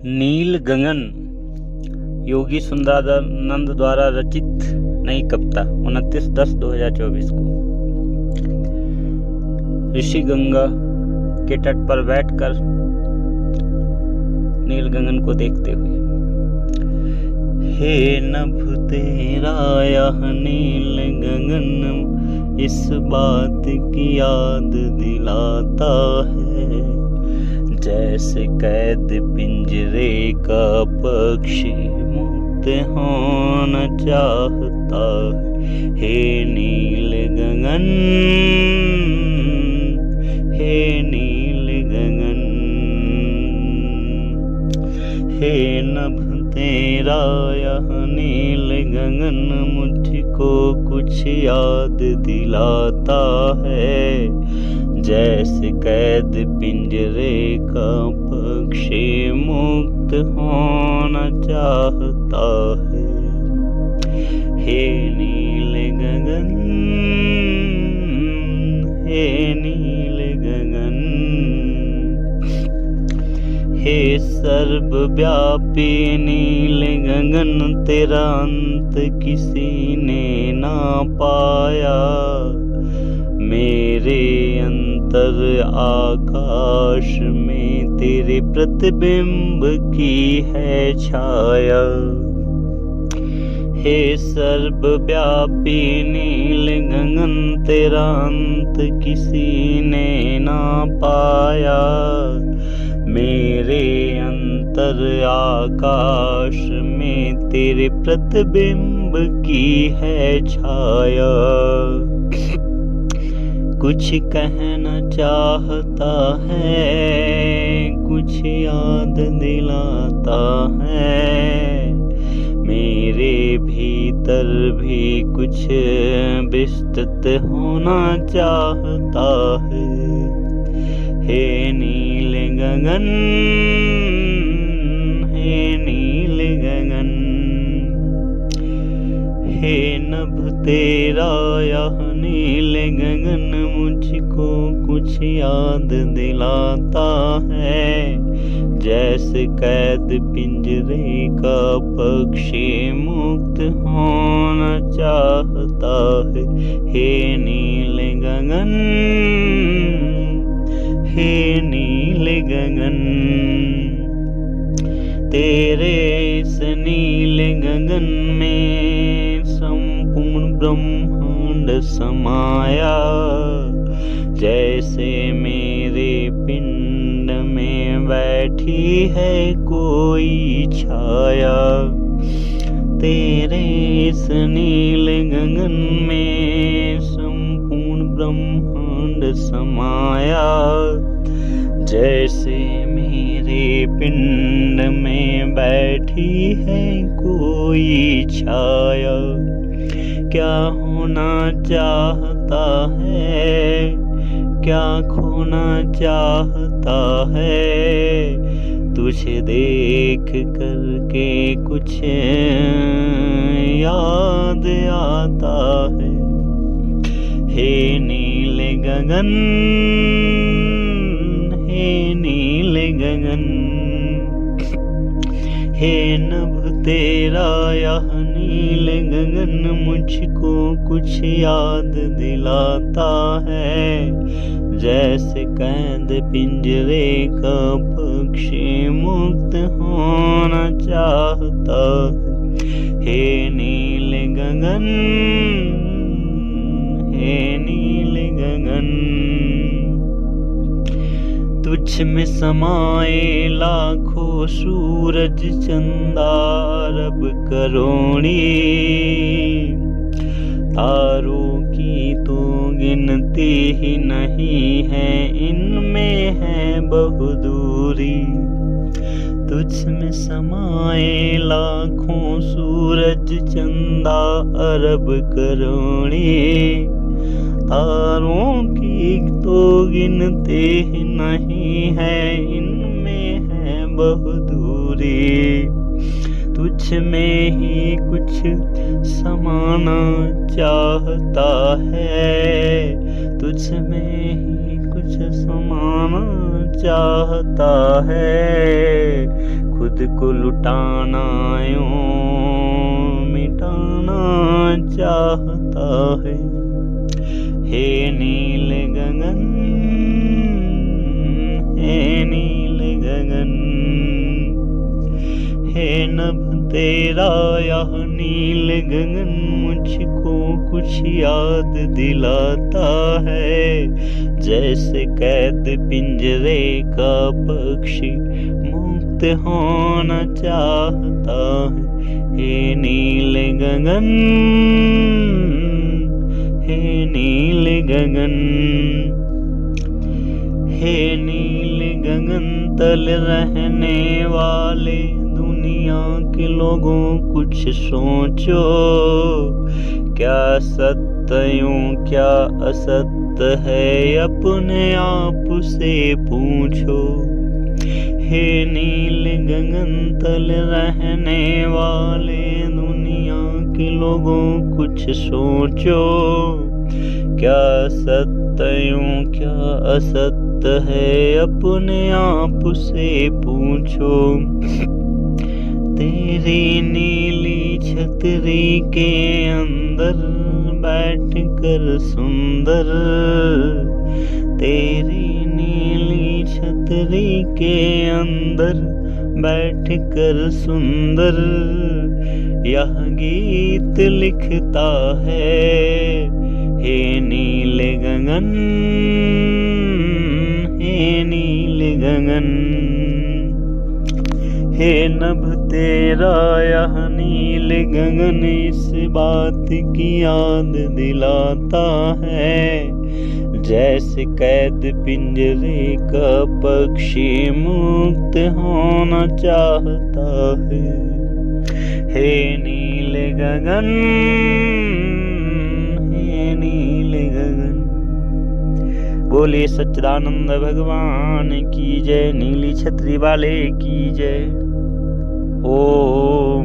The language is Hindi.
नील गगन योगी सुंदरानंद द्वारा रचित नई कविता 29/10/2024 को। ऋषि गंगा के तट पर बैठकर नील गगन को देखते हुए, हे नभ तेरा यह नील गगन इस बात की याद दिलाता है, जैसे कैद पिंजरे का पक्षी मुक्त होना चाहता है। हे नील गगन, हे नील गगन, हे नभ तेरा यह नील गगन मुझको कुछ याद दिलाता है, जैसे कैद पिंजरे का पक्षी मुक्त होना चाहता है। हे नील गगन, हे नील गगन, हे सर्वव्यापी नील गगन तेरा अंत किसी ने ना पाया, मेरे अंतर आकाश में तेरे प्रतिबिंब की है छाया। हे सर्वव्यापी नील गगन तेरा अंत किसी ने ना पाया, मेरे अंतर आकाश में तेरे प्रतिबिंब की है छाया। कुछ कहना चाहता है, कुछ याद दिलाता है, मेरे भीतर भी कुछ विस्तृत होना चाहता है। हे नील गगन, हे नील गगन, हे नभ तेरा यह नील गगन मुझको कुछ याद दिलाता है, जैसे कैद पिंजरे का पक्षी मुक्त होना चाहता है। हे नील गगन, हे नील गगन, तेरे इस नील गगन में संपूर्ण ब्रह्मांड समाया, जैसे मेरे पिंड में बैठी है कोई छाया। तेरे इस नील गगन में संपूर्ण ब्रह्मांड समाया, जैसे मेरे पिंड में बैठी है कोई छाया। क्या होना चाहता है, क्या खोना चाहता है, तुझे देख करके कुछ याद आता है। हे नील गगन, हे नील गगन, हे नभ तेरा यह नील गगन मुझको कुछ याद दिलाता है, जैसे कैद पिंजरे का पक्षी मुक्त होना चाहता है। हे नील गगन, हे नील गगन, तुझ में समाए लाखों सूरज चंदा अरब करोड़ी, तारों की तो गिनती ही नहीं है, इनमें है बहुदूरी। तुझ में समाए लाखों सूरज चंदा अरब करोड़ी, तारों की तो गिनती ही नहीं है, इनमें है बहुदूरी। तुझ में ही कुछ समाना चाहता है, तुझ में ही कुछ समाना चाहता है, खुद को लुटाना यूं मिटाना चाहता है। हे नील गगन, हे नील गगन, हे नभ तेरा यह नील गगन मुझको कुछ याद दिलाता है, जैसे कैद पिंजरे का पक्षी मुक्त होना चाहता है। हे नील गगन, हे नील गगन, हे नील गगन तल रहने वाले दुनिया के लोगों कुछ सोचो, क्या सत्य यूं क्या असत्य है अपने आप से पूछो। हे नील गगन तल रहने वाले दुनिया के लोगों कुछ सोचो, क्या सत्य यूं क्या असत्य है अपने आप से पूछो। तेरी नीली छतरी के अंदर बैठकर सुंदर, तेरी नीली छतरी के अंदर बैठकर सुंदर यह गीत लिखता है। हे नील गगन, हे नील गगन, हे नभ तेरा यह नील गगन इस बात की याद दिलाता है, जैसे कैद पिंजरे का पक्षी मुक्त होना चाहता है। हे नील गगन, हे नील गगन। बोले सच्चिदानंद भगवान की जय, नीली छतरी वाले की जय। ओम।